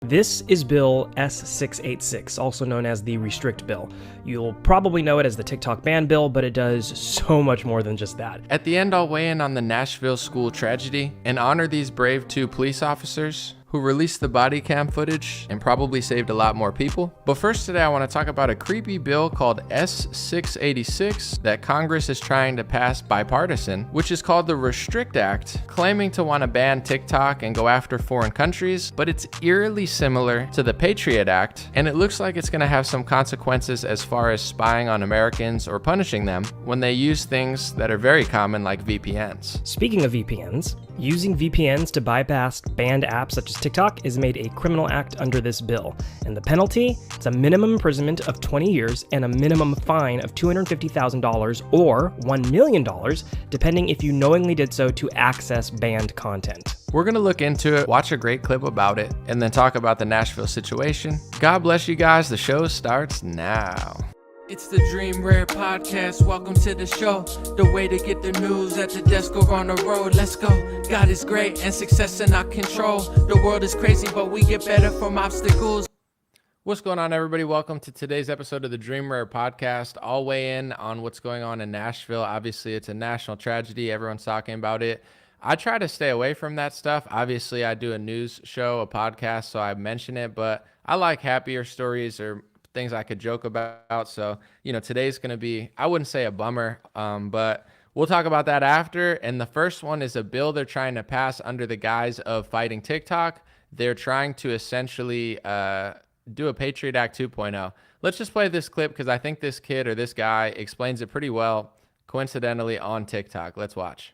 This is Bill S-686, also known as the Restrict Bill. You'll probably know it as the TikTok ban bill, but it does so much more than just that. At the end, I'll weigh in on the Nashville school tragedy and honor these brave 2 police officers who released the body cam footage and probably saved a lot more people. But first today, I want to talk about a creepy bill called S-686 that Congress is trying to pass bipartisan, which is called the Restrict Act, claiming to want to ban TikTok and go after foreign countries, but it's eerily similar to the PATRIOT Act, and it looks like it's going to have some consequences as far as spying on Americans or punishing them when they use things that are very common like VPNs. Speaking of VPNs, using VPNs to bypass banned apps such as TikTok is made a criminal act under this bill, and the penalty is a minimum imprisonment of 20 years and a minimum fine of $250,000 or $1 million, depending if you knowingly did so to access banned content. We're going to look into it, watch a great clip about it, and then talk about the Nashville situation. God bless you guys. The show starts now. It's the Dream Rare Podcast. Welcome to the show. The way to get the news at the desk or on the road. Let's go. God is great and success in our control. The world is crazy, but we get better from obstacles. What's going on, everybody? Welcome to today's episode of the Dream Rare Podcast. I'll weigh in on what's going on in Nashville. Obviously, it's a national tragedy. Everyone's talking about it. I try to stay away from that stuff. Obviously, I do a news show, a podcast, so I mention it, but I like happier stories or things I could joke about. So, today's going to be, I wouldn't say a bummer, but we'll talk about that after. And the first one is a bill they're trying to pass under the guise of fighting TikTok. They're trying to essentially do a Patriot Act 2.0. Let's just play this clip because I think this kid or this guy explains it pretty well, coincidentally, on TikTok. Let's watch.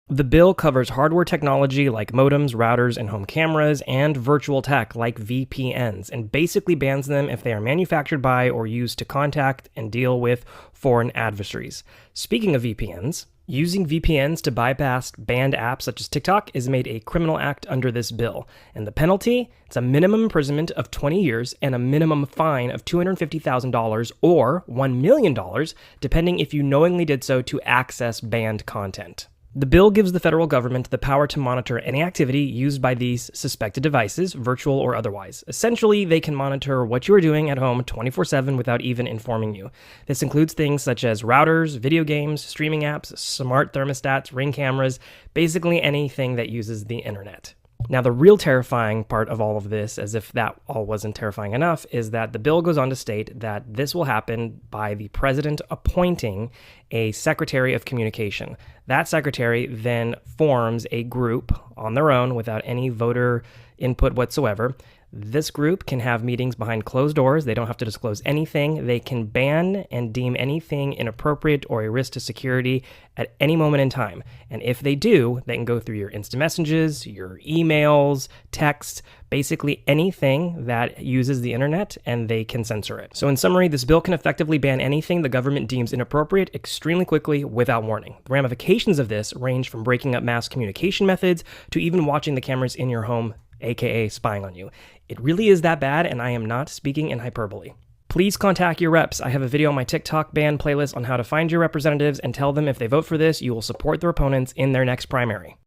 The bill covers hardware technology like modems, routers, and home cameras, and virtual tech like VPNs, and basically bans them if they are manufactured by or used to contact and deal with foreign adversaries. Speaking of VPNs, using VPNs to bypass banned apps such as TikTok is made a criminal act under this bill, and the penalty is a minimum imprisonment of 20 years and a minimum fine of $250,000 or $1 million, depending if you knowingly did so to access banned content. The bill gives the federal government the power to monitor any activity used by these suspected devices, virtual or otherwise. Essentially, they can monitor what you are doing at home 24/7 without even informing you. This includes things such as routers, video games, streaming apps, smart thermostats, Ring cameras, basically anything that uses the internet. Now, the real terrifying part of all of this, as if that all wasn't terrifying enough, is that the bill goes on to state that this will happen by the president appointing a secretary of communication. That secretary then forms a group on their own without any voter input whatsoever. This group can have meetings behind closed doors. They don't have to disclose anything. They can ban and deem anything inappropriate or a risk to security at any moment in time. And if they do, they can go through your instant messages, your emails, texts, basically anything that uses the internet, and they can censor it. So in summary, this bill can effectively ban anything the government deems inappropriate extremely quickly without warning. The ramifications of this range from breaking up mass communication methods to even watching the cameras in your home, aka spying on you. It really is that bad, and I am not speaking in hyperbole. Please contact your reps. I have a video on my TikTok ban playlist on how to find your representatives and tell them if they vote for this, you will support their opponents in their next primary.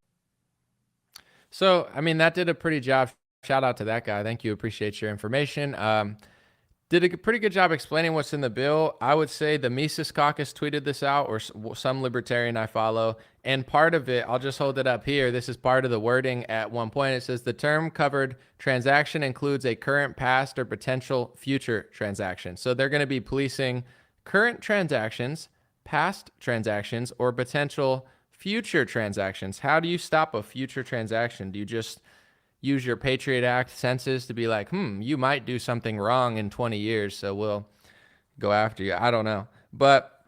So, that did a pretty job. Shout out to that guy. Thank you. Appreciate your information. Did a pretty good job explaining what's in the bill. I would say the Mises Caucus tweeted this out, or some libertarian I follow. And part of it, I'll just hold it up here. This is part of the wording at one point. It says the term covered transaction includes a current, past, or potential future transaction. So they're going to be policing current transactions, past transactions, or potential future transactions. How do you stop a future transaction? Do you just use your Patriot Act senses to be like, you might do something wrong in 20 years, so we'll go after you? I don't know. But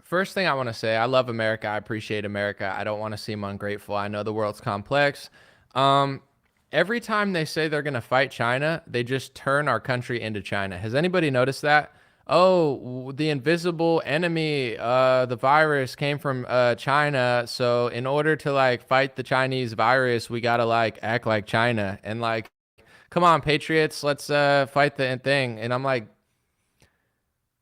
first thing I want to say, I love America. I appreciate America. I don't want to seem ungrateful. I know the world's complex. Every time they say they're going to fight China, they just turn our country into China. Has anybody noticed that? Oh, the invisible enemy, the virus came from China. So in order to fight the Chinese virus, we got to act like China. And come on, patriots, let's fight the thing. And I'm like,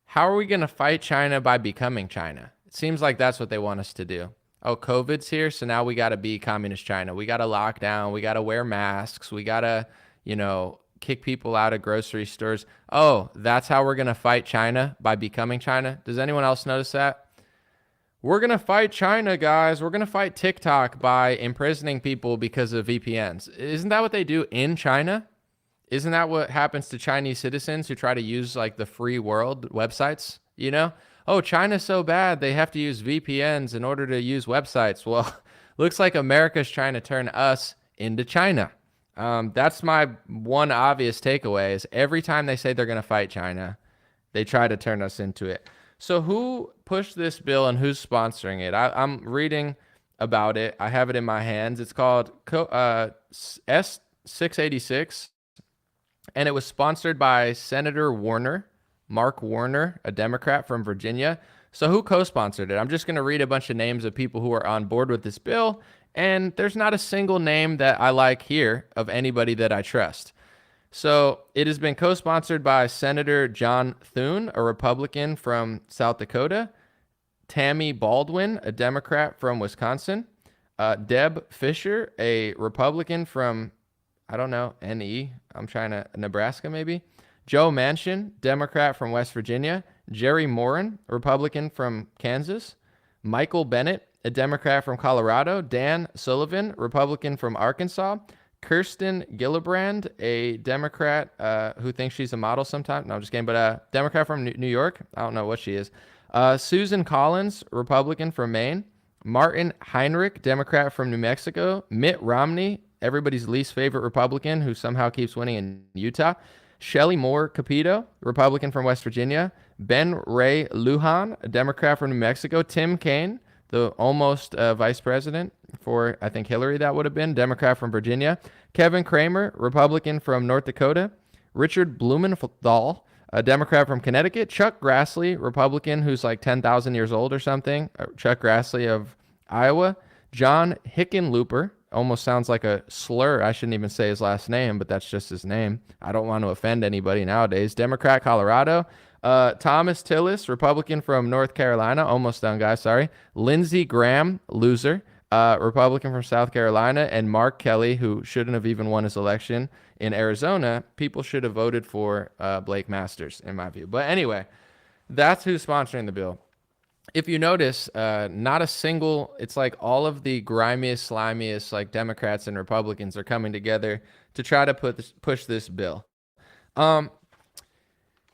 how are we going to fight China by becoming China? It seems like that's what they want us to do. Oh, COVID's here, so now we got to be communist China. We got to lock down. We got to wear masks. We got to, kick people out of grocery stores. Oh, that's how we're going to fight China, by becoming China. Does anyone else notice that? We're going to fight China, guys. We're going to fight TikTok by imprisoning people because of VPNs. Isn't that what they do in China? Isn't that what happens to Chinese citizens who try to use like the free world websites? Oh, China's so bad, they have to use VPNs in order to use websites. Well, looks like America's trying to turn us into China. That's my one obvious takeaway is every time they say they're going to fight China, they try to turn us into it. So who pushed this bill and who's sponsoring it? I'm reading about it. I have it in my hands. It's called S686, and it was sponsored by Senator Mark Warner, a Democrat from Virginia. So who co-sponsored it? I'm just going to read a bunch of names of people who are on board with this bill, and there's not a single name that I like here of anybody that I trust. So it has been co-sponsored by Senator John Thune, a Republican from South Dakota, Tammy Baldwin, a Democrat from Wisconsin, Deb Fisher, a Republican from, I don't know, Nebraska maybe, Joe Manchin, Democrat from West Virginia, Jerry Moran, Republican from Kansas, Michael Bennett, a Democrat from Colorado, Dan Sullivan, Republican from Arkansas, Kirsten Gillibrand, a Democrat who thinks she's a model sometime. No, I'm just kidding, but a Democrat from New York. I don't know what she is. Susan Collins, Republican from Maine. Martin Heinrich, Democrat from New Mexico. Mitt Romney, everybody's least favorite Republican who somehow keeps winning in Utah. Shelley Moore Capito, Republican from West Virginia. Ben Ray Lujan, a Democrat from New Mexico. Tim Kaine, the almost vice president for, I think, Hillary, that would have been, Democrat from Virginia. Kevin Kramer, Republican from North Dakota. Richard Blumenthal, a Democrat from Connecticut. Chuck Grassley, Republican, who's like 10,000 years old or something. Chuck Grassley of Iowa. John Hickenlooper, almost sounds like a slur. I shouldn't even say his last name, but that's just his name. I don't want to offend anybody nowadays. Democrat, Colorado. Thomas Tillis, Republican from North Carolina. Almost done, guys. Sorry. Lindsey Graham, loser. Republican from South Carolina. And Mark Kelly, who shouldn't have even won his election in Arizona. People should have voted for Blake Masters, in my view. But anyway, that's who's sponsoring the bill. If you notice, not a single, it's like all of the grimiest, slimiest, like Democrats and Republicans are coming together to try to push this bill.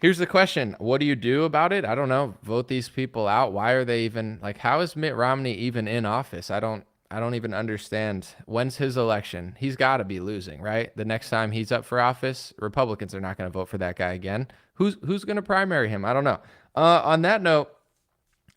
Here's the question. What do you do about it? I don't know. Vote these people out. Why are they even, like, how is Mitt Romney even in office? I don't even understand. When's his election? He's got to be losing, right? The next time he's up for office, Republicans are not going to vote for that guy again. Who's going to primary him? I don't know. On that note,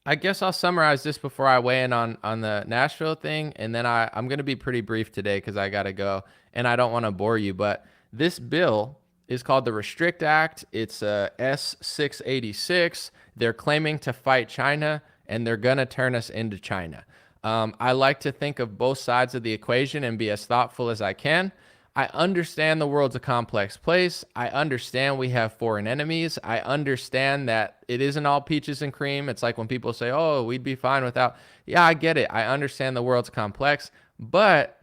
I guess I'll summarize this before I weigh in on the Nashville thing, and then I'm going to be pretty brief today because I got to go, and I don't want to bore you, but this bill is called the Restrict Act. It's S686. They're claiming to fight China, and they're going to turn us into China. I like to think of both sides of the equation and be as thoughtful as I can. I understand the world's a complex place. I understand we have foreign enemies. I understand that it isn't all peaches and cream. It's like when people say, oh, we'd be fine without. Yeah, I get it. I understand the world's complex. But,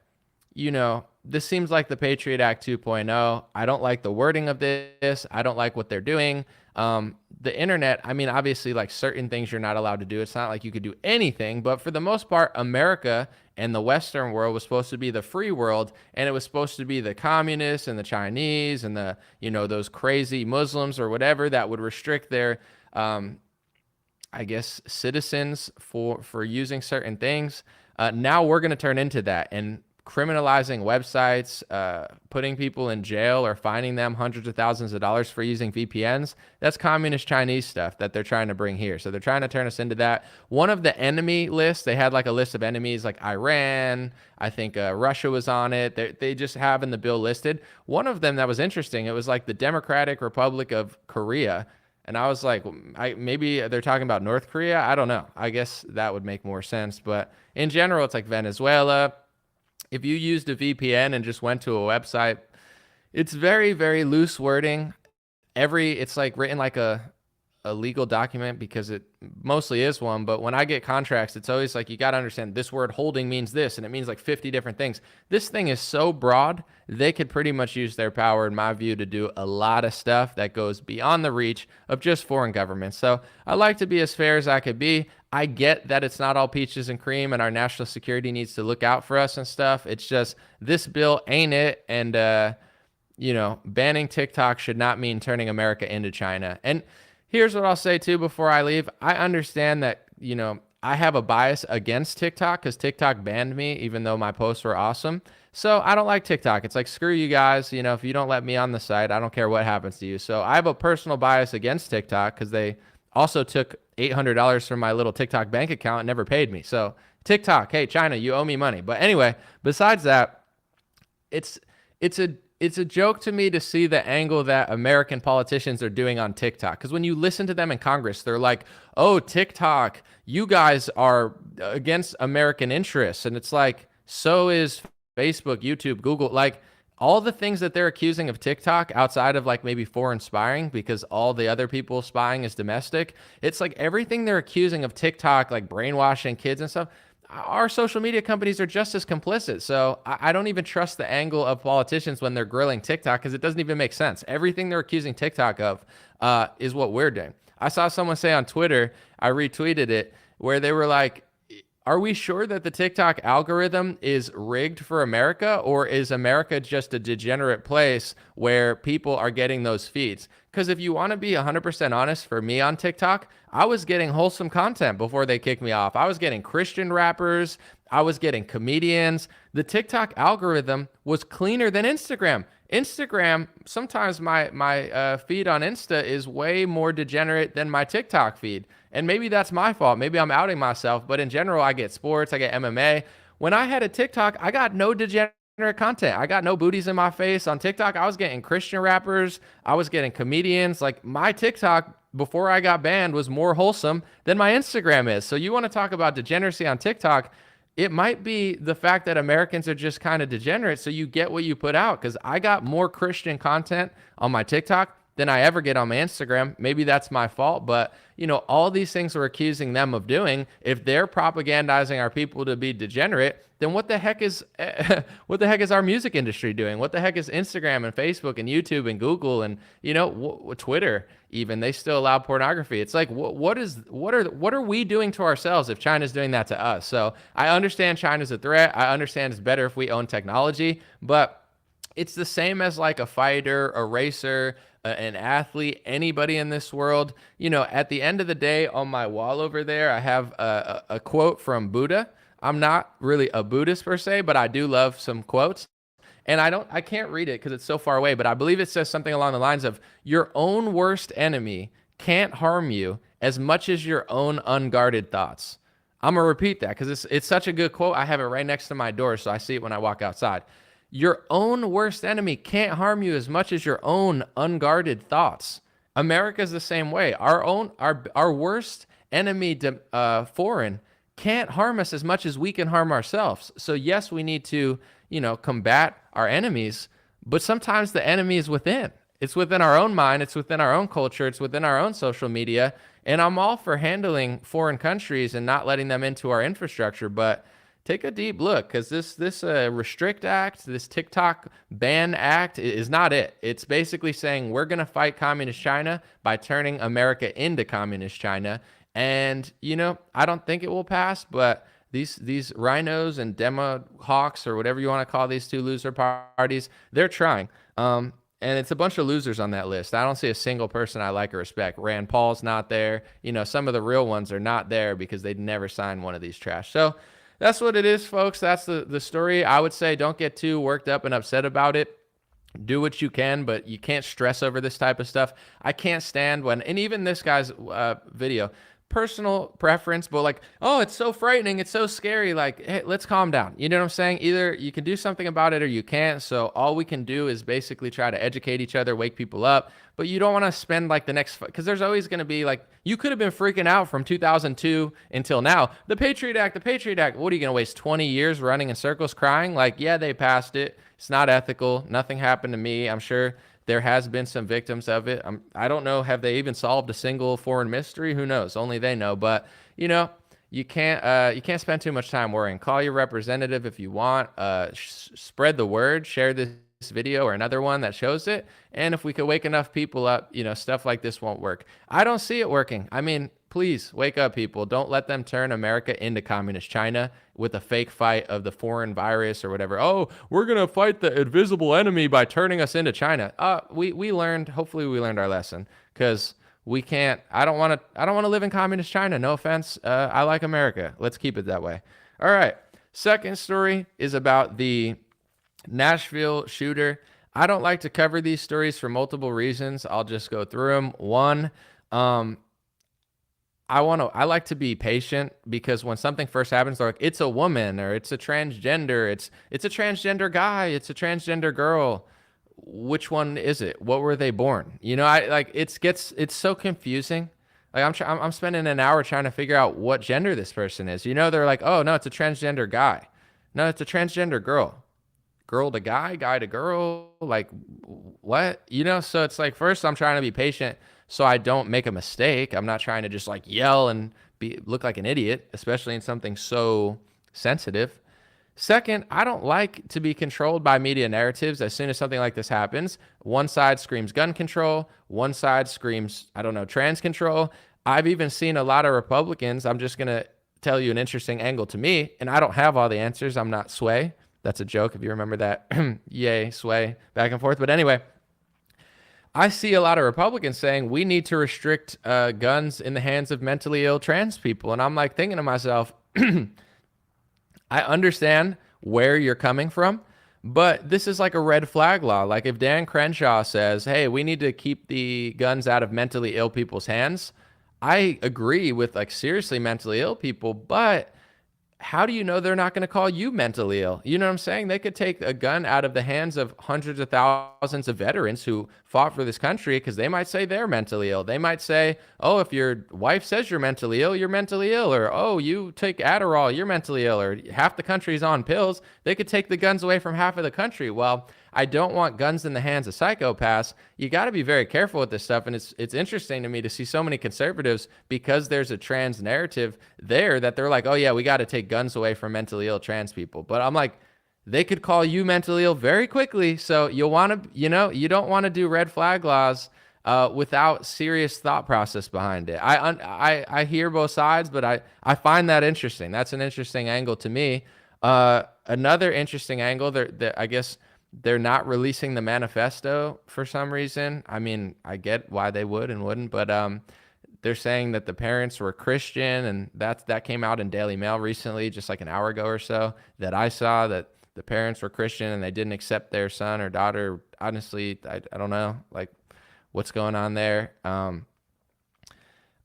this seems like the Patriot Act 2.0. I don't like the wording of this. I don't like what they're doing. The internet, I mean, obviously, like certain things you're not allowed to do. It's not like you could do anything. But for the most part, America and the Western world was supposed to be the free world, and it was supposed to be the communists and the Chinese and the, those crazy Muslims or whatever that would restrict their, citizens for using certain things. Now we're going to turn into that and criminalizing websites, putting people in jail or fining them hundreds of thousands of dollars for using VPNs. That's communist Chinese stuff that they're trying to bring here. So they're trying to turn us into that. One of the enemy lists, they had like a list of enemies like Iran. I think Russia was on it. They just have in the bill listed. One of them that was interesting, it was like the Democratic Republic of Korea. And I was like, maybe they're talking about North Korea. I don't know. I guess that would make more sense. But in general, it's like Venezuela. If you used a VPN and just went to a website, it's very, very loose wording. It's like written like a a legal document because it mostly is one, but when I get contracts, it's always like, you got to understand this word holding means this, and it means like 50 different things. This thing is so broad, they could pretty much use their power, in my view, to do a lot of stuff that goes beyond the reach of just foreign governments. So I like to be as fair as I could be. I get that it's not all peaches and cream and our national security needs to look out for us and stuff. It's just, this bill ain't it. And, banning TikTok should not mean turning America into China. And here's what I'll say too before I leave. I understand that, I have a bias against TikTok because TikTok banned me, even though my posts were awesome. So I don't like TikTok. It's like, screw you guys. If you don't let me on the site, I don't care what happens to you. So I have a personal bias against TikTok because they also took $800 from my little TikTok bank account and never paid me. So TikTok, hey, China, you owe me money. But anyway, besides that, it's a joke to me to see the angle that American politicians are doing on TikTok. Because when you listen to them in Congress, they're like, oh, TikTok, you guys are against American interests. And it's like, so is Facebook, YouTube, Google. Like, all the things that they're accusing of TikTok outside of like maybe foreign spying, because all the other people spying is domestic. It's like everything they're accusing of TikTok, like brainwashing kids and stuff, our social media companies are just as complicit. So I don't even trust the angle of politicians when they're grilling TikTok because it doesn't even make sense. Everything they're accusing TikTok of is what we're doing. I saw someone say on Twitter, I retweeted it, where they were like, are we sure that the TikTok algorithm is rigged for America, or is America just a degenerate place where people are getting those feeds? Because if you want to be 100% honest, for me on TikTok, I was getting wholesome content before they kicked me off. I was getting Christian rappers. I was getting comedians. The TikTok algorithm was cleaner than Instagram. Instagram, sometimes my feed on Insta is way more degenerate than my TikTok feed. And maybe that's my fault. Maybe I'm outing myself. But in general, I get sports, I get MMA. When I had a TikTok, I got no degenerate content. I got no booties in my face. On TikTok, I was getting Christian rappers. I was getting comedians. Like, my TikTok, before I got banned, was more wholesome than my Instagram is. So you want to talk about degeneracy on TikTok, it might be the fact that Americans are just kind of degenerate, so you get what you put out. Because I got more Christian content on my TikTok than I ever get on my Instagram. Maybe that's my fault, but all these things we're accusing them of doing, if they're propagandizing our people to be degenerate, then what the heck is our music industry doing? What the heck is Instagram and Facebook and YouTube and Google and Twitter even? They still allow pornography. It's like, what are we doing to ourselves if China's doing that to us? So I understand China's a threat. I understand it's better if we own technology, but it's the same as like a fighter, a racer, an athlete, anybody in this world. At the end of the day, on my wall over there, I have a quote from Buddha. I'm not really a Buddhist per se, but I do love some quotes. And I can't read it because it's so far away, but I believe it says something along the lines of, your own worst enemy can't harm you as much as your own unguarded thoughts. I'm going to repeat that because it's such a good quote. I have it right next to my door, so I see it when I walk outside. Your own worst enemy can't harm you as much as your own unguarded thoughts. America's the same way. Our worst enemy, foreign, can't harm us as much as we can harm ourselves. So yes, we need to, combat our enemies, but sometimes the enemy is within. It's within our own mind. It's within our own culture. It's within our own social media. And I'm all for handling foreign countries and not letting them into our infrastructure, but take a deep look, because this Restrict Act, this TikTok ban act is not it. It's basically saying we're going to fight communist China by turning America into communist China. And, I don't think it will pass, but these rhinos and demo hawks, or whatever you want to call these two loser parties, they're trying. And it's a bunch of losers on that list. I don't see a single person I like or respect. Rand Paul's not there. Some of the real ones are not there because they'd never sign one of these trash. So that's what it is, folks. That's the story. I would say don't get too worked up and upset about it. Do what you can, but you can't stress over this type of stuff. I can't stand and even this guy's video, personal preference, but like, oh, it's so frightening, it's so scary. Like, hey, let's calm down. You know what I'm saying? Either you can do something about it or you can't. So all we can do is basically try to educate each other, wake people up. But you don't want to spend like the next, because there's always going to be like, you could have been freaking out from 2002 until now. The Patriot Act. What are you going to waste 20 years running in circles crying? Like, yeah, they passed it. It's not ethical. Nothing happened to me. I'm sure there has been some victims of it. I don't know, have they even solved a single foreign mystery? Who knows? Only they know. But you can't spend too much time worrying. Call your representative if you want. Spread the word. Share this video or another one that shows it. And if we could wake enough people up, stuff like this won't work. I don't see it working. I mean, please wake up, people. Don't let them turn America into communist China with a fake fight of the foreign virus or whatever. Oh, we're going to fight the invisible enemy by turning us into China. Hopefully we learned our lesson, because we can't, I don't want to live in communist China. No offense. I like America. Let's keep it that way. All right. Second story is about the Nashville shooter. I don't like to cover these stories for multiple reasons. I'll just go through them. One, I like to be patient, because when something first happens, they're like, it's a woman, or it's a transgender, it's a transgender guy, it's a transgender girl. Which one is it? What were they born? It's so confusing. Like I'm spending an hour trying to figure out what gender this person is. They're like, oh no, it's a transgender guy. No, it's a transgender girl. Girl to guy, guy to girl. Like what? So it's like, first I'm trying to be patient so I don't make a mistake. I'm not trying to just like yell and look like an idiot, especially in something so sensitive. Second, I don't like to be controlled by media narratives. As soon as something like this happens, one side screams gun control, one side screams, trans control. I've even seen a lot of Republicans. I'm just going to tell you an interesting angle to me, and I don't have all the answers. I'm not Sway. That's a joke if you remember that. Yay, Sway, back and forth. But anyway, I see a lot of Republicans saying we need to restrict guns in the hands of mentally ill trans people. And I'm like thinking to myself, I understand where you're coming from, but this is like a red flag law. Like if Dan Crenshaw says, hey, we need to keep the guns out of mentally ill people's hands, I agree with like seriously mentally ill people, but how do you know they're not going to call you mentally ill? You know what I'm saying? They could take a gun out of the hands of hundreds of thousands of veterans who fought for this country, because they might say they're mentally ill. They might say, oh, if your wife says you're mentally ill, you're mentally ill. Or, oh, you take Adderall, you're mentally ill. Or half the country's on pills. They could take the guns away from half of the country. Well, I don't want guns in the hands of psychopaths. You got to be very careful with this stuff. And it's interesting to me to see so many conservatives, because there's a trans narrative there, that they're like, oh yeah, we got to take guns away from mentally ill trans people. But I'm like, they could call you mentally ill very quickly. So you'll want to, you don't want to do red flag laws without serious thought process behind it. I hear both sides, but I find that interesting. That's an interesting angle to me. Another interesting angle, I guess, they're not releasing the manifesto for some reason. I mean, I get why they would and wouldn't, but they're saying that the parents were Christian, and that came out in Daily Mail recently, just like an hour ago or so, that I saw that the parents were Christian and they didn't accept their son or daughter. Honestly, I don't know, like, what's going on there.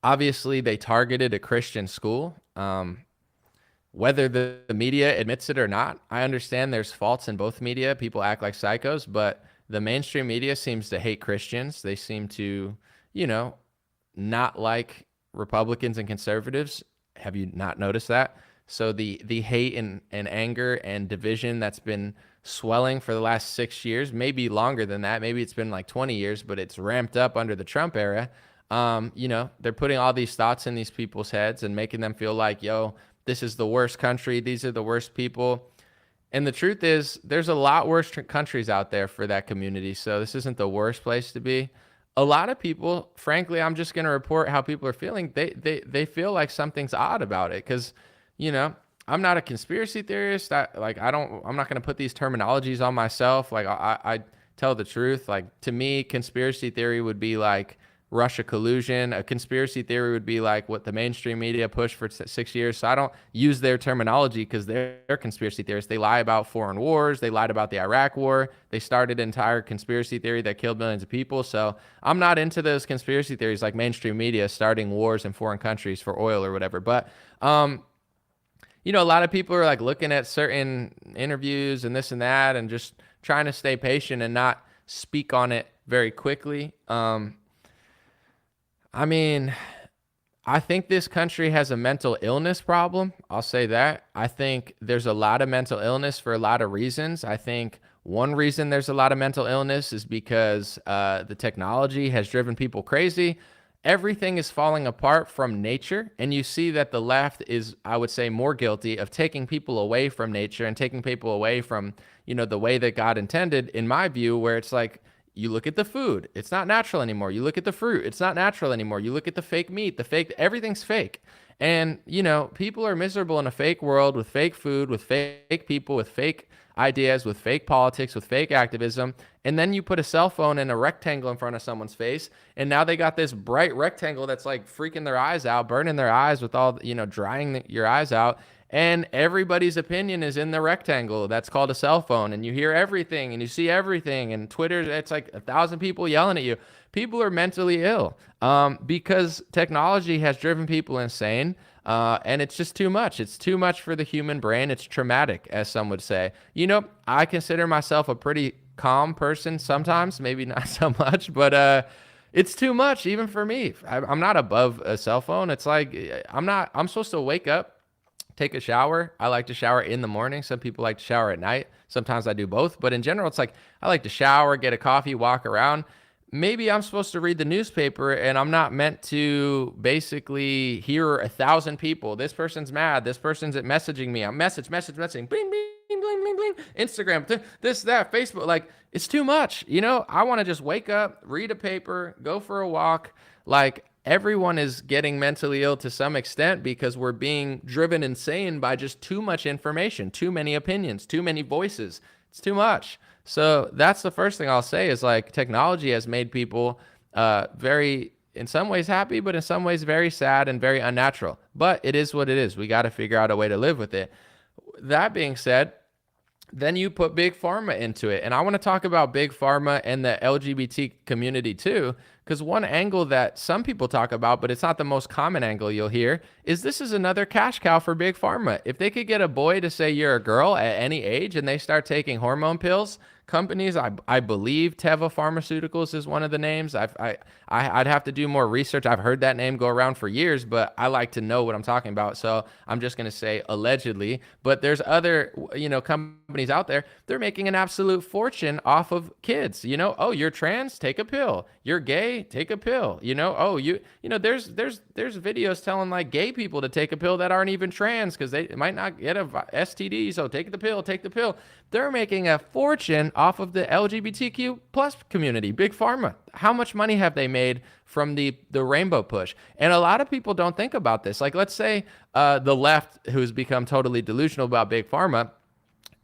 Obviously, they targeted a Christian school. Whether the media admits it or not, I understand there's faults in both media. People act like psychos, but the mainstream media seems to hate Christians. They seem to, not like Republicans and conservatives. Have you not noticed that? So the hate and anger and division that's been swelling for the last 6 years, maybe longer than that. Maybe it's been like 20 years, but it's ramped up under the Trump era. They're putting all these thoughts in these people's heads and making them feel like, yo, this is the worst country. These are the worst people. And the truth is, there's a lot worse countries out there for that community. So this isn't the worst place to be. A lot of people, frankly, I'm just going to report how people are feeling. They feel like something's odd about it, because, I'm not a conspiracy theorist. I'm not going to put these terminologies on myself. Like I tell the truth. Like, to me, conspiracy theory would be like Russia collusion. A conspiracy theory would be like what the mainstream media pushed for 6 years. So I don't use their terminology, because they're conspiracy theorists. They lie about foreign wars. They lied about the Iraq war. They started an entire conspiracy theory that killed millions of people. So I'm not into those conspiracy theories like mainstream media starting wars in foreign countries for oil or whatever. But, a lot of people are like looking at certain interviews and this and that and just trying to stay patient and not speak on it very quickly. I mean, I think this country has a mental illness problem. I'll say that. I think there's a lot of mental illness for a lot of reasons. I think One reason there's a lot of mental illness is because the technology has driven people crazy. Everything is falling apart from nature, and you see that the left is, I would say, more guilty of taking people away from nature and taking people away from, the way that God intended, in my view, where it's like, you look at the food, it's not natural anymore. You look at the fruit, it's not natural anymore. You look at the fake meat, everything's fake. And, people are miserable in a fake world with fake food, with fake people, with fake ideas, with fake politics, with fake activism. And then you put a cell phone in a rectangle in front of someone's face, and now they got this bright rectangle that's like freaking their eyes out, burning their eyes with all, drying your eyes out. And everybody's opinion is in the rectangle that's called a cell phone, and you hear everything and you see everything. And Twitter, it's like 1,000 people yelling at you. People are mentally ill because technology has driven people insane. And it's just too much. It's too much for the human brain. It's traumatic, as some would say. I consider myself a pretty calm person sometimes, maybe not so much, but it's too much even for me. I'm not above a cell phone. It's like I'm supposed to wake up, take a shower. I like to shower in the morning. Some people like to shower at night. Sometimes I do both. But in general, it's like I like to shower, get a coffee, walk around. Maybe I'm supposed to read the newspaper, and I'm not meant to basically hear 1,000 people. This person's mad. This person's messaging me. I'm messaging, bling, bling, bling, bling, bling. Instagram, this, that, Facebook. Like, it's too much. I want to just wake up, read a paper, go for a walk. Like, everyone is getting mentally ill to some extent because we're being driven insane by just too much information, too many opinions, too many voices. It's too much. So that's the first thing I'll say is like technology has made people very, in some ways happy, but in some ways very sad and very unnatural. But it is what it is. We got to figure out a way to live with it. That being said, then you put Big Pharma into it. And I want to talk about Big Pharma and the LGBT community too, because one angle that some people talk about, but it's not the most common angle you'll hear, is this is another cash cow for Big Pharma. If they could get a boy to say you're a girl at any age and they start taking hormone pills, companies, I believe Teva Pharmaceuticals is one of the names. I'd have to do more research. I've heard that name go around for years, but I like to know what I'm talking about. So I'm just going to say allegedly, but there's other, companies out there. They're making an absolute fortune off of kids. Oh, you're trans, take a pill. You're gay, take a pill. There's videos telling like gay people to take a pill that aren't even trans because they might not get a STD. So take the pill, take the pill. They're making a fortune off of the LGBTQ plus community, Big Pharma. How much money have they made from the rainbow push? And a lot of people don't think about this. Like, let's say the left, who's become totally delusional about Big Pharma.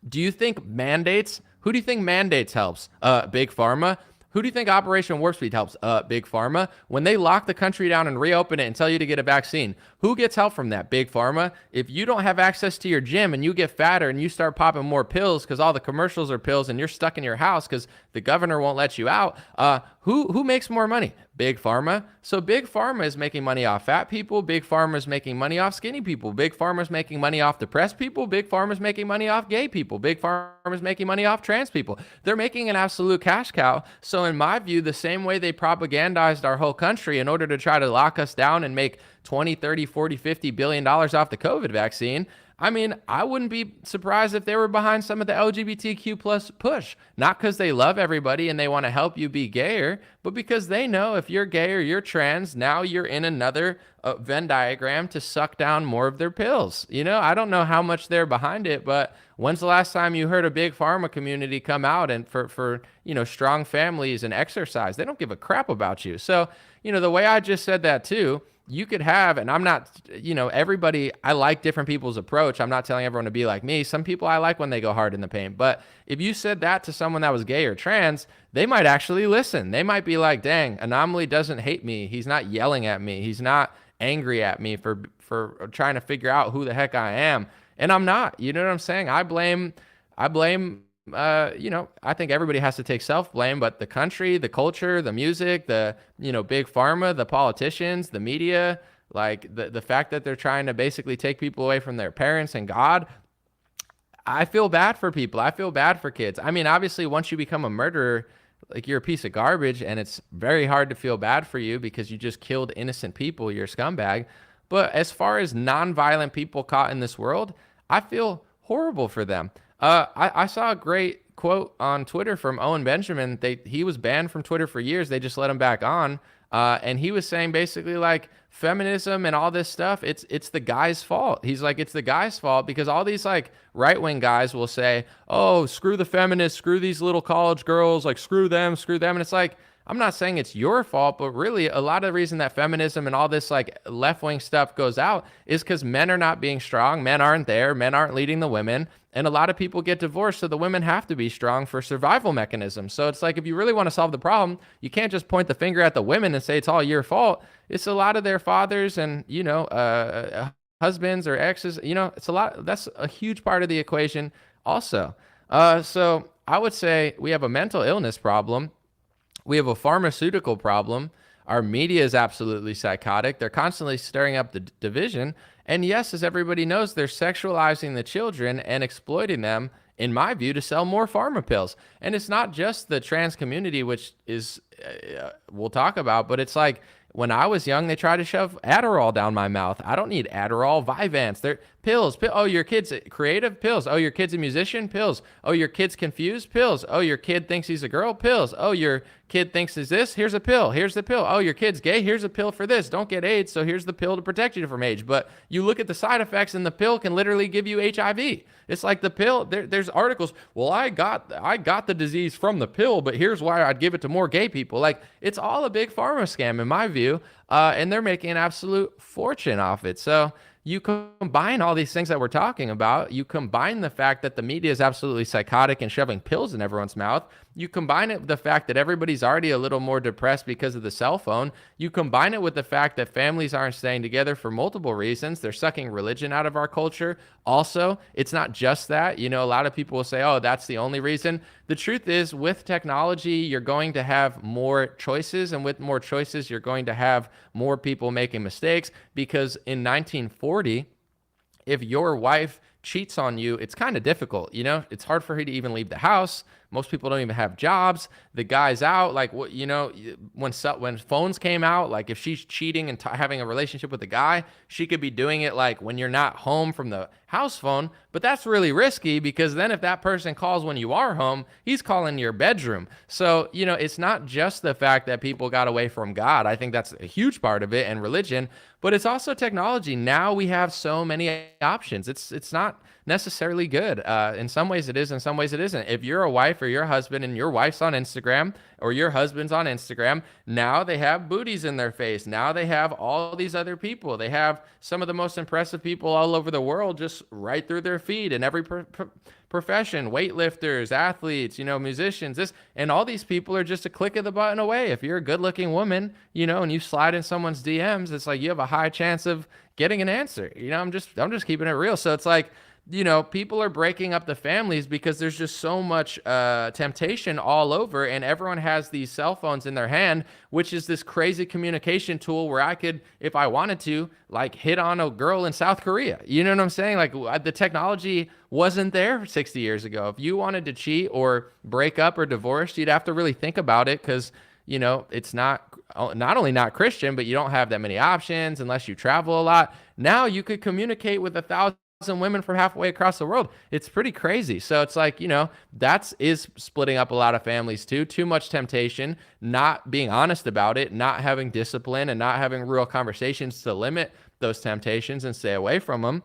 Do you think mandates? Who do you think mandates helps? Big Pharma. Who do you think Operation Warp Speed helps? Big Pharma. When they lock the country down and reopen it and tell you to get a vaccine, who gets help from that? Big Pharma. If you don't have access to your gym and you get fatter and you start popping more pills because all the commercials are pills and you're stuck in your house because the governor won't let you out, who makes more money? Big Pharma. So Big Pharma is making money off fat people. Big Pharma is making money off skinny people. Big Pharma is making money off depressed people. Big Pharma is making money off gay people. Big Pharma is making money off trans people. They're making an absolute cash cow. So in my view, the same way they propagandized our whole country in order to try to lock us down and make 20, 30, 40, 50 billion dollars off the COVID vaccine, I mean, I wouldn't be surprised if they were behind some of the LGBTQ plus push, not because they love everybody and they want to help you be gayer, but because they know if you're gay or you're trans, now you're in another Venn diagram to suck down more of their pills. I don't know how much they're behind it, but when's the last time you heard a Big Pharma community come out and for strong families and exercise? They don't give a crap about you. So, the way I just said that too, you could have, and I'm not, everybody, I like different people's approach. I'm not telling everyone to be like me. Some people I like when they go hard in the paint. But if you said that to someone that was gay or trans, they might actually listen. They might be like, dang, Anomaly doesn't hate me. He's not yelling at me. He's not angry at me for trying to figure out who the heck I am. And I'm not. You know what I'm saying? I blame I think everybody has to take self-blame, but the country, the culture, the music, the, Big Pharma, the politicians, the media, like the fact that they're trying to basically take people away from their parents and God, I feel bad for people. I feel bad for kids. I mean, obviously, once you become a murderer, like you're a piece of garbage and it's very hard to feel bad for you because you just killed innocent people. You're a scumbag. But as far as nonviolent people caught in this world, I feel horrible for them. I saw a great quote on Twitter from Owen Benjamin. He was banned from Twitter for years. They just let him back on. And he was saying basically like feminism and all this stuff, it's the guy's fault. He's like, it's the guy's fault because all these like right-wing guys will say, oh, screw the feminists, screw these little college girls, like screw them. And it's like, I'm not saying it's your fault, but really a lot of the reason that feminism and all this like left-wing stuff goes out is because men are not being strong. Men aren't there. Men aren't leading the women. And a lot of people get divorced, so the women have to be strong for survival mechanisms. So it's like, if you really want to solve the problem, you can't just point the finger at the women and say it's all your fault. It's a lot of their fathers and, husbands or exes. It's a lot. That's a huge part of the equation also. So I would say we have a mental illness problem. We have a pharmaceutical problem. Our media is absolutely psychotic. They're constantly stirring up the division. And yes, as everybody knows, they're sexualizing the children and exploiting them, in my view, to sell more pharma pills. And it's not just the trans community, which is, we'll talk about, but it's like, when I was young, they tried to shove Adderall down my mouth. I don't need Adderall, Vyvanse. They're pills. Oh, your kid's creative? Pills. Oh, your kid's a musician? Pills. Oh, your kid's confused? Pills. Oh, your kid thinks he's a girl? Pills. Oh, your kid thinks is this? Here's a pill. Here's the pill. Oh, your kid's gay? Here's a pill for this. Don't get AIDS, so here's the pill to protect you from AIDS. But you look at the side effects, and the pill can literally give you HIV. It's like the pill. There's articles. Well, I got the disease from the pill, but here's why I'd give it to more gay people. Like, it's all a big pharma scam in my view, and they're making an absolute fortune off it. So you combine all these things that we're talking about. You combine the fact that the media is absolutely psychotic and shoving pills in everyone's mouth. You combine it with the fact that everybody's already a little more depressed because of the cell phone. You combine it with the fact that families aren't staying together for multiple reasons. They're sucking religion out of our culture. Also, it's not just that. A lot of people will say, oh, that's the only reason. The truth is, with technology, you're going to have more choices. And with more choices, you're going to have more people making mistakes. Because in 1940, if your wife cheats on you, it's kind of difficult. It's hard for her to even leave the house. Most people don't even have jobs. The guy's out. Like, when phones came out, like if she's cheating and having a relationship with a guy, she could be doing it like when you're not home from the house phone. But that's really risky because then if that person calls when you are home, he's calling your bedroom. So, it's not just the fact that people got away from God. I think that's a huge part of it, and religion, but it's also technology. Now we have so many options. It's not necessarily good. In some ways it is, in some ways it isn't. If you're a wife or your husband and your wife's on Instagram or your husband's on Instagram, now they have booties in their face. Now they have all these other people. They have some of the most impressive people all over the world just right through their feed in every profession, weightlifters, athletes, musicians, and all these people are just a click of the button away. If you're a good looking woman, and you slide in someone's DMs, it's like you have a high chance of getting an answer. I'm just keeping it real. So it's like, people are breaking up the families because there's just so much temptation all over, and everyone has these cell phones in their hand, which is this crazy communication tool where I could, if I wanted to, like hit on a girl in South Korea. You know what I'm saying? Like, the technology wasn't there 60 years ago. If you wanted to cheat or break up or divorce, you'd have to really think about it because, it's not only not Christian, but you don't have that many options unless you travel a lot. Now you could communicate with 1,000 women from halfway across the world. It's pretty crazy. So it's like, that is splitting up a lot of families too. Too much temptation, not being honest about it, not having discipline, and not having real conversations to limit those temptations and stay away from them.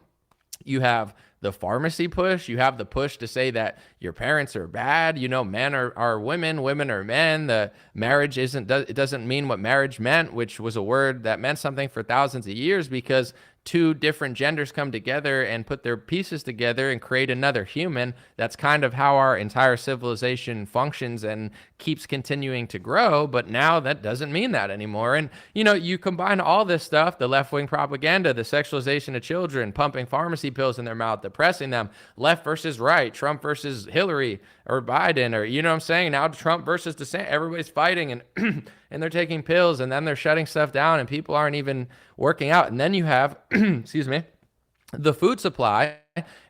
You have the pharmacy push. You have the push to say that your parents are bad. Men are women, women are men. The marriage it doesn't mean what marriage meant, which was a word that meant something for thousands of years because two different genders come together and put their pieces together and create another human. That's kind of how our entire civilization functions and keeps continuing to grow. But now that doesn't mean that anymore. And, you combine all this stuff, the left-wing propaganda, the sexualization of children, pumping pharmacy pills in their mouth, depressing them, left versus right, Trump versus Hillary or Biden, or, what I'm saying? Now Trump versus DeSantis, everybody's fighting and and they're taking pills, and then they're shutting stuff down, and people aren't even working out. And then you have, excuse me, the food supply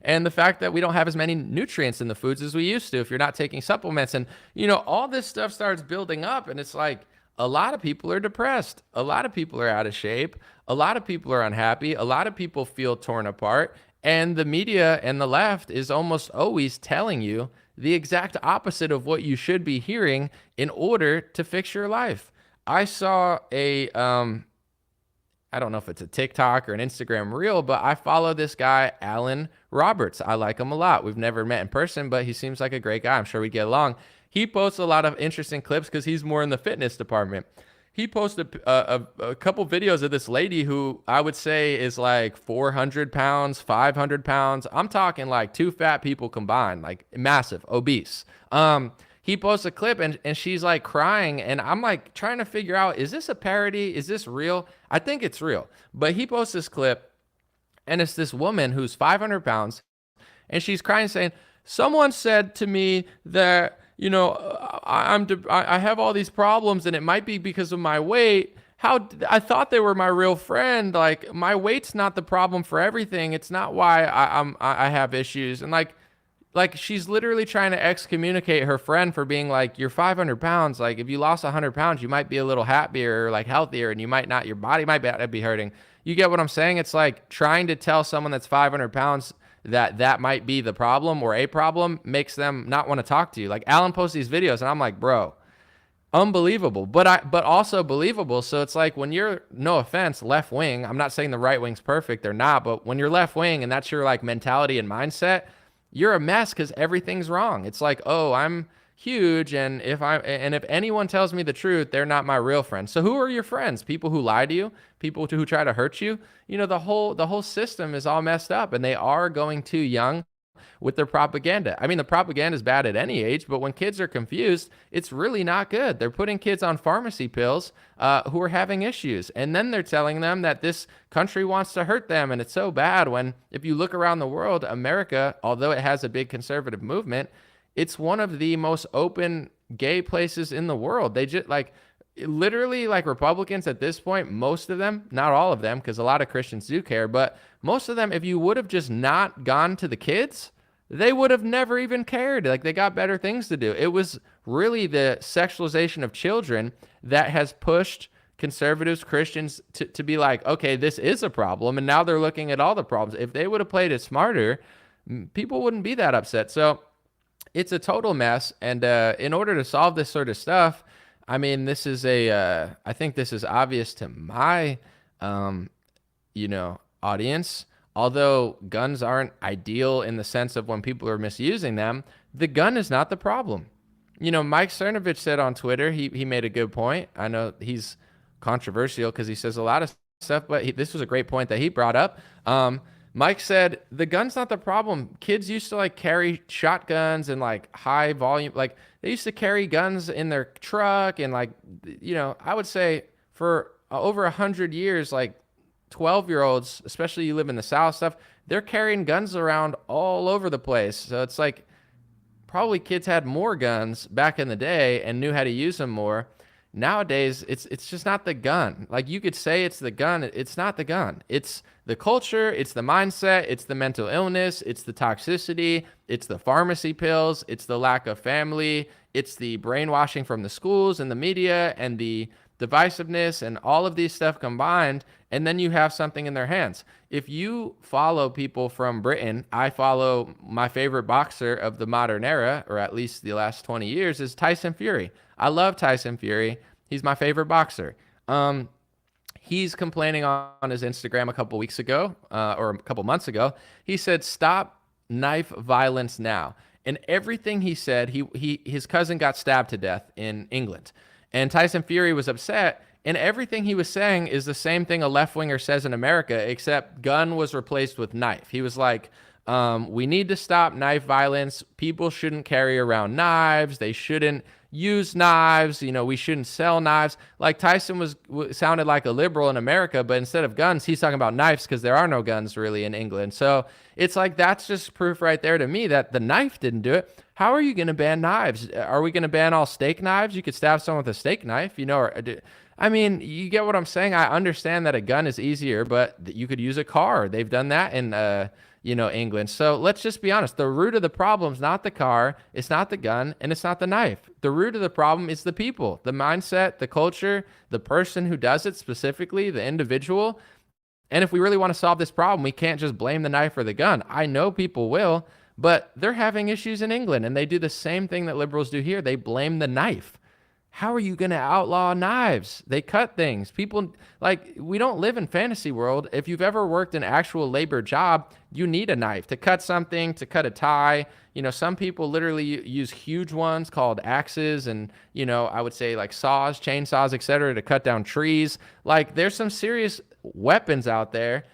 and the fact that we don't have as many nutrients in the foods as we used to if you're not taking supplements. And, all this stuff starts building up, and it's like a lot of people are depressed. A lot of people are out of shape. A lot of people are unhappy. A lot of people feel torn apart. And the media and the left is almost always telling you the exact opposite of what you should be hearing in order to fix your life. I saw I don't know if it's a TikTok or an Instagram reel, but I follow this guy, Alan Roberts. I like him a lot. We've never met in person, but he seems like a great guy. I'm sure we'd get along. He posts a lot of interesting clips because he's more in the fitness department. He posted a couple videos of this lady who I would say is like 400 pounds, 500 pounds. I'm talking like two fat people combined, like massive, obese. He posts a clip and she's like crying, and I'm like trying to figure out, is this a parody? Is this real? I think it's real. But he posts this clip, and it's this woman who's 500 pounds, and she's crying saying, someone said to me that, I have all these problems, and it might be because of my weight. I thought they were my real friend. Like, my weight's not the problem for everything. It's not why I have issues. And like she's literally trying to excommunicate her friend for being like, you're 500 pounds. Like, if you lost 100 pounds, you might be a little happier or like healthier, and you might not, your body might be hurting. You get what I'm saying? It's like trying to tell someone that's 500 pounds that might be the problem or a problem makes them not want to talk to you. Like, Alan posts these videos and I'm like, bro, unbelievable, but also believable. So it's like, when you're, no offense, left wing, I'm not saying the right wing's perfect, they're not, but when you're left wing and that's your like mentality and mindset, you're a mess because everything's wrong. It's like, oh, I'm huge, and if anyone tells me the truth, they're not my real friend. So who are your friends? People who lie to you, people who try to hurt you. The whole system is all messed up, and they are going too young with their propaganda. I mean, the propaganda is bad at any age, but when kids are confused, it's really not good. They're putting kids on pharmacy pills who are having issues, and then they're telling them that this country wants to hurt them, and it's so bad. When, if you look around the world, America, although it has a big conservative movement, it's one of the most open gay places in the world. They just literally, like, Republicans at this point, most of them, not all of them, because a lot of Christians do care, but most of them, if you would have just not gone to the kids, they would have never even cared. Like, they got better things to do. It was really the sexualization of children that has pushed conservatives, Christians to be like, okay, this is a problem. And now they're looking at all the problems. If they would have played it smarter, people wouldn't be that upset. So it's a total mess. And in order to solve this sort of stuff, I mean, this is I think this is obvious to my, audience. Although guns aren't ideal in the sense of when people are misusing them, the gun is not the problem. Mike Cernovich said on Twitter, he made a good point. I know he's controversial because he says a lot of stuff, but this was a great point that he brought up. Mike said, the gun's not the problem. Kids used to like carry shotguns and like high volume, like they used to carry guns in their truck. And like, I would say for over 100 years, like 12-year-olds, especially you live in the South stuff, they're carrying guns around all over the place. So it's like probably kids had more guns back in the day and knew how to use them more. Nowadays, it's just not the gun. Like, you could say it's the gun. It's not the gun. It's the culture. It's the mindset. It's the mental illness. It's the toxicity. It's the pharmacy pills. It's the lack of family. It's the brainwashing from the schools and the media and the divisiveness and all of these stuff combined. And then you have something in their hands. If you follow people from Britain, I follow my favorite boxer of the modern era, or at least the last 20 years, is Tyson Fury. I love Tyson Fury. He's my favorite boxer. He's complaining on his Instagram a couple weeks ago, or a couple months ago. He said, stop knife violence now. And everything he said, his cousin got stabbed to death in England. And Tyson Fury was upset. And everything he was saying is the same thing a left-winger says in America, except gun was replaced with knife. He was like, we need to stop knife violence. People shouldn't carry around knives. They shouldn't use knives. We shouldn't sell knives. Like, Tyson sounded like a liberal in America, but instead of guns, he's talking about knives because there are no guns really in England. So it's like, that's just proof right there to me that the knife didn't do it. How are you going to ban knives? Are we going to ban all steak knives? You could stab someone with a steak knife, I mean, you get what I'm saying? I understand that a gun is easier, but you could use a car. They've done that in, England. So let's just be honest. The root of the problem is not the car, it's not the gun, and it's not the knife. The root of the problem is the people, the mindset, the culture, the person who does it specifically, the individual. And if we really want to solve this problem, we can't just blame the knife or the gun. I know people will, But they're having issues in England, and they do the same thing that liberals do here. They blame the knife. How are you going to outlaw knives? They cut things. People, like, we don't live in fantasy world. If you've ever worked an actual labor job, you need a knife to cut something, to cut a tie. You know, some people literally use huge ones called axes and, you know, I would say like saws, chainsaws, etc., to cut down trees. Like, there's some serious weapons out there,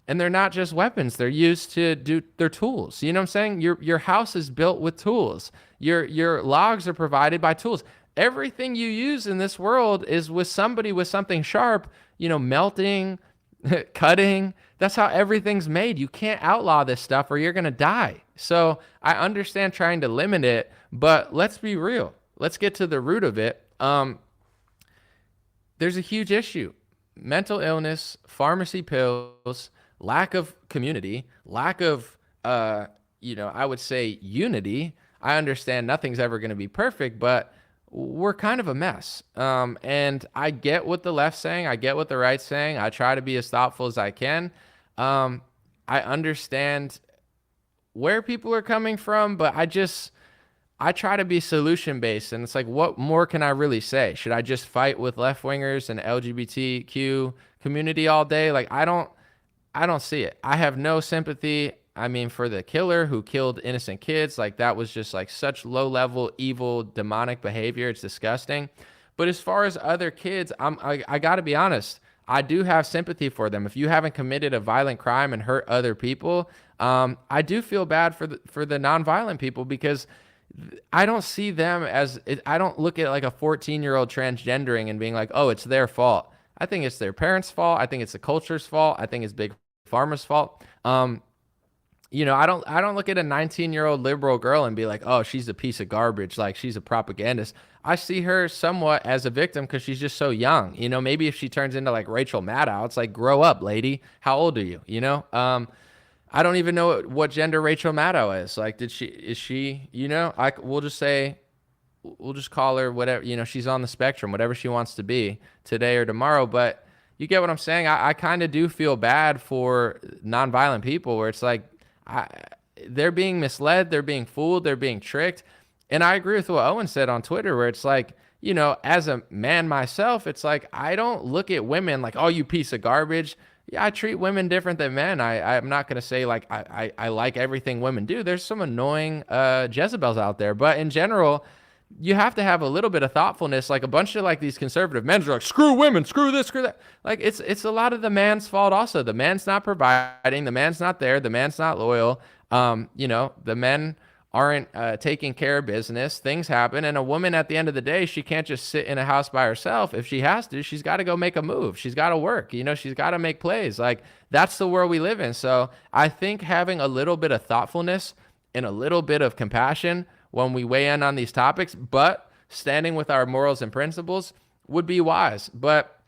and they're not just weapons. They're used to do their tools. You know what I'm saying? Your house is built with tools. Your logs are provided by tools. Everything you use in this world is with somebody with something sharp, you know, melting, cutting. That's how everything's made. You can't outlaw this stuff or you're going to die. So I understand trying to limit it, but let's be real. Let's get to the root of it. There's a huge issue. Mental illness, pharmacy pills, lack of community, lack of, I would say unity. I understand nothing's ever going to be perfect, but we're kind of a mess. And I get what the left's saying. I get what the right's saying. I try to be as thoughtful as I can. I understand where people are coming from, but I try to be solution based. And it's like, what more can I really say? Should I just fight with left wingers and LGBTQ community all day? Like, I don't see it. I have no sympathy. I mean, for the killer who killed innocent kids, like, that was just like such low level, evil, demonic behavior. It's disgusting. But as far as other kids, I got to be honest. I do have sympathy for them. If you haven't committed a violent crime and hurt other people, I do feel bad for the nonviolent people, because I don't see them as, I don't look at like a 14-year-old transgendering and being like, oh, it's their fault. I think it's their parents' fault. I think it's the culture's fault. I think it's Big Pharma's fault. I don't look at a 19-year-old liberal girl and be like, oh, she's a piece of garbage, like she's a propagandist. I see her somewhat as a victim because she's just so young. You know, maybe if she turns into like Rachel Maddow, it's like, grow up, lady. How old are you? You know, I don't even know what gender Rachel Maddow is. Like, is she, we'll just call her whatever, you know, she's on the spectrum, whatever she wants to be today or tomorrow. But you get what I'm saying? I kind of do feel bad for nonviolent people, where it's like, they're being misled, they're being fooled, they're being tricked. And I agree with what Owen said on Twitter, where it's like, you know, as a man myself, it's like, I don't look at women like, oh, you piece of garbage. Yeah, I treat women different than men. I'm not going to say like I like everything women do. There's some annoying Jezebels out there. But in general, you have to have a little bit of thoughtfulness. Like, a bunch of like these conservative men are like, screw women, screw this, screw that. Like, it's a lot of the man's fault also. The man's not providing, the man's not there, the man's not loyal. The men aren't taking care of business. Things happen. And a woman, at the end of the day, she can't just sit in a house by herself. If she has to, she's got to go make a move. She's got to work. You know, she's got to make plays. Like, that's the world we live in. So I think having a little bit of thoughtfulness and a little bit of compassion when we weigh in on these topics, but standing with our morals and principles, would be wise. But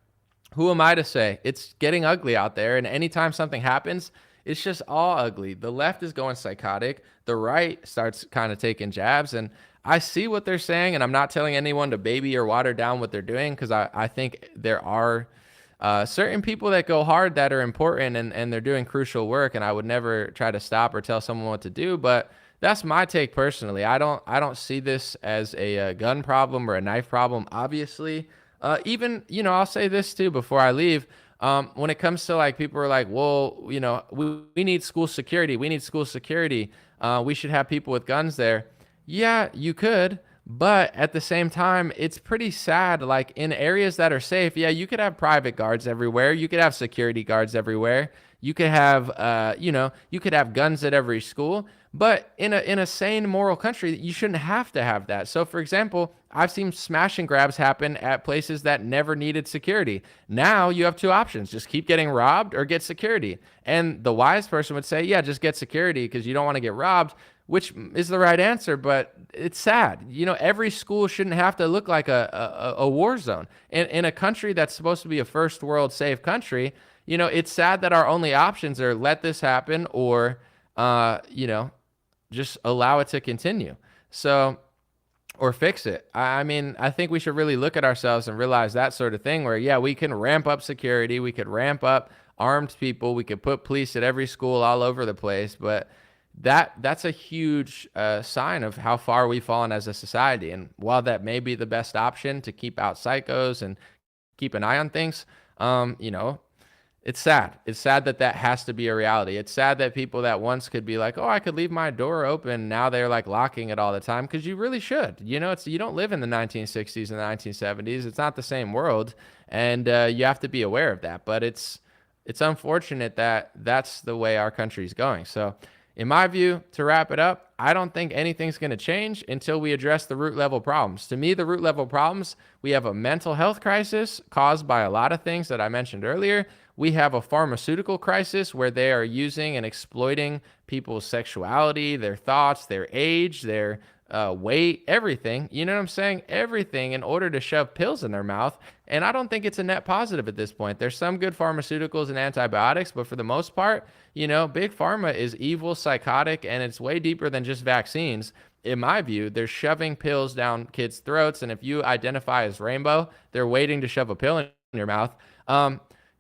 who am I to say? It's getting ugly out there. And anytime something happens, it's just all ugly. The left is going psychotic. The right starts kind of taking jabs. And I see what they're saying, and I'm not telling anyone to baby or water down what they're doing, because I think there are certain people that go hard that are important, and they're doing crucial work, and I would never try to stop or tell someone what to do. But that's my take personally. I don't see this as a gun problem or a knife problem, obviously. Even, I'll say this too before I leave. When it comes to like, people are like, well, we need school security. We need school security. We should have people with guns there. Yeah, you could. But at the same time, it's pretty sad. Like, in areas that are safe, yeah, you could have private guards everywhere. You could have security guards everywhere. You could have, you could have guns at every school. But in a sane, moral country, you shouldn't have to have that. So, for example, I've seen smash and grabs happen at places that never needed security. Now you have two options: just keep getting robbed or get security. And the wise person would say, yeah, just get security because you don't want to get robbed, which is the right answer. But it's sad. Every school shouldn't have to look like a war zone. In a country that's supposed to be a first world safe country, it's sad that our only options are let this happen or, just allow it to continue. So, or fix it. I mean, I think we should really look at ourselves and realize that sort of thing where, yeah, we can ramp up security. We could ramp up armed people. We could put police at every school all over the place. But that's a huge sign of how far we've fallen as a society. And while that may be the best option to keep out psychos and keep an eye on things, you know, it's sad. It's sad that that has to be a reality. It's sad that people that once could be like, oh, I could leave my door open, now they're like locking it all the time, because you really should. You know, you don't live in the 1960s and the 1970s. It's not the same world, and you have to be aware of that. But it's unfortunate that that's the way our country's going. So in my view, to wrap it up, I don't think anything's going to change until we address the root level problems. To me, the root level problems, we have a mental health crisis caused by a lot of things that I mentioned earlier. We have a pharmaceutical crisis where they are using and exploiting people's sexuality, their thoughts, their age, their weight, everything. You know what I'm saying? Everything in order to shove pills in their mouth. And I don't think it's a net positive at this point. There's some good pharmaceuticals and antibiotics, but for the most part, you know, big pharma is evil, psychotic, and it's way deeper than just vaccines. In my view, they're shoving pills down kids' throats. And if you identify as rainbow, they're waiting to shove a pill in your mouth.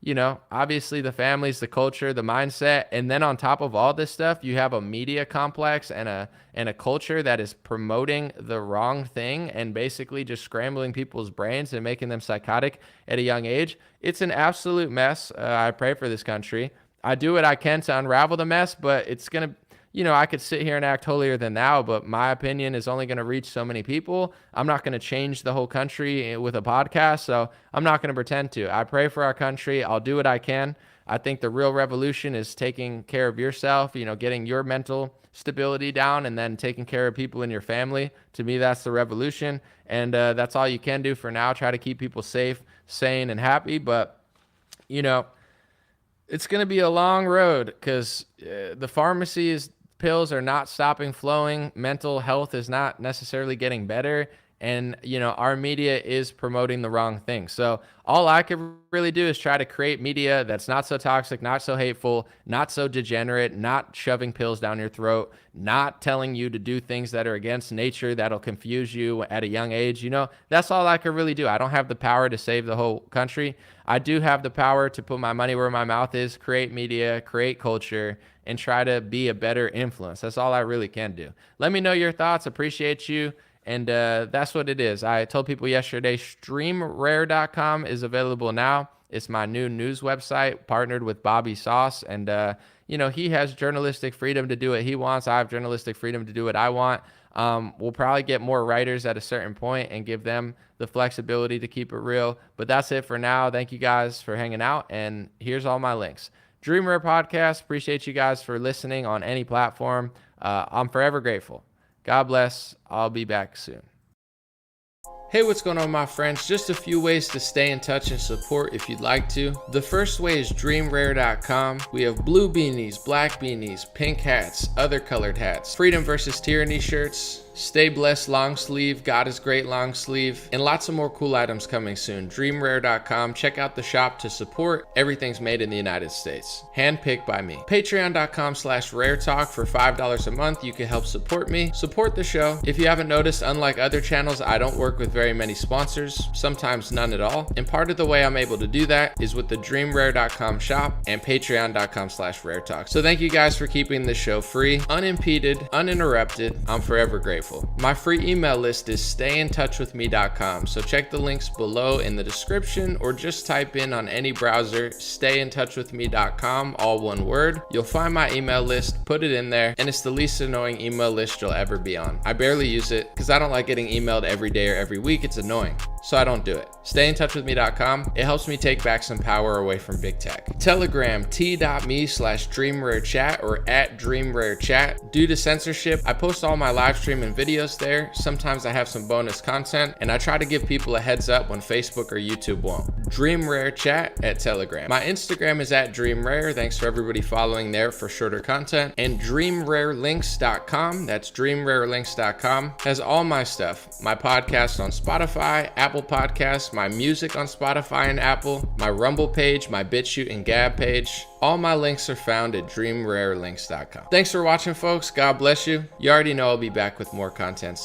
You know, obviously the families, the culture, the mindset, and then on top of all this stuff, you have a media complex and a culture that is promoting the wrong thing and basically just scrambling people's brains and making them psychotic at a young age. It's an absolute mess. I pray for this country. I do what I can to unravel the mess, but it's going to, you know, I could sit here and act holier than thou, but my opinion is only going to reach so many people. I'm not going to change the whole country with a podcast, so I'm not going to pretend to. I pray for our country. I'll do what I can. I think the real revolution is taking care of yourself, you know, getting your mental stability down and then taking care of people in your family. To me, that's the revolution, and that's all you can do for now. Try to keep people safe, sane, and happy, but, you know, it's going to be a long road because the pharmacies, pills are not stopping flowing. Mental health is not necessarily getting better. And, you know, our media is promoting the wrong thing. So all I could really do is try to create media that's not so toxic, not so hateful, not so degenerate, not shoving pills down your throat, not telling you to do things that are against nature that'll confuse you at a young age. You know, that's all I could really do. I don't have the power to save the whole country. I do have the power to put my money where my mouth is, create media, create culture, and try to be a better influence. That's all I really can do. Let me know your thoughts. Appreciate you. And that's what it is. I told people yesterday, streamrare.com is available now. It's my new news website, partnered with Bobby Sauce. And, you know, he has journalistic freedom to do what he wants. I have journalistic freedom to do what I want. We'll probably get more writers at a certain point and give them the flexibility to keep it real. But that's it for now. Thank you guys for hanging out. And here's all my links. Dream Rare Podcast. Appreciate you guys for listening on any platform. I'm forever grateful. God bless. I'll be back soon. Hey, what's going on, my friends? Just a few ways to stay in touch and support if you'd like to. The first way is dreamrare.com. We have blue beanies, black beanies, pink hats, other colored hats, freedom versus tyranny shirts, stay blessed long sleeve, God is great long sleeve, and lots of more cool items coming soon. Dreamrare.com. Check out the shop to support. Everything's made in the United States. Handpicked by me. Patreon.com/raretalk for $5 a month. You can help support me. Support the show. If you haven't noticed, unlike other channels, I don't work with very many sponsors, sometimes none at all. And part of the way I'm able to do that is with the dreamrare.com shop and patreon.com/raretalk. So thank you guys for keeping this show free, unimpeded, uninterrupted. I'm forever grateful. My free email list is stayintouchwithme.com. So check the links below in the description or just type in on any browser, stayintouchwithme.com, all one word. You'll find my email list, put it in there, and it's the least annoying email list you'll ever be on. I barely use it because I don't like getting emailed every day or every week. It's annoying. So I don't do it. Stayintouchwithme.com. It helps me take back some power away from big tech. Telegram, t.me/dreamrarechat or @dreamrarechat. Due to censorship, I post all my live stream and videos there. Sometimes I have some bonus content, and I try to give people a heads up when Facebook or YouTube won't. DreamRareChat at Telegram. My Instagram is @DreamRare. Thanks for everybody following there for shorter content. And DreamRareLinks.com, that's DreamRareLinks.com, has all my stuff. My podcast on Spotify, Apple Podcasts, my music on Spotify and Apple, my Rumble page, my BitChute and Gab page. All my links are found at DreamRareLinks.com. Thanks for watching, folks. God bless you. You already know I'll be back with more content soon.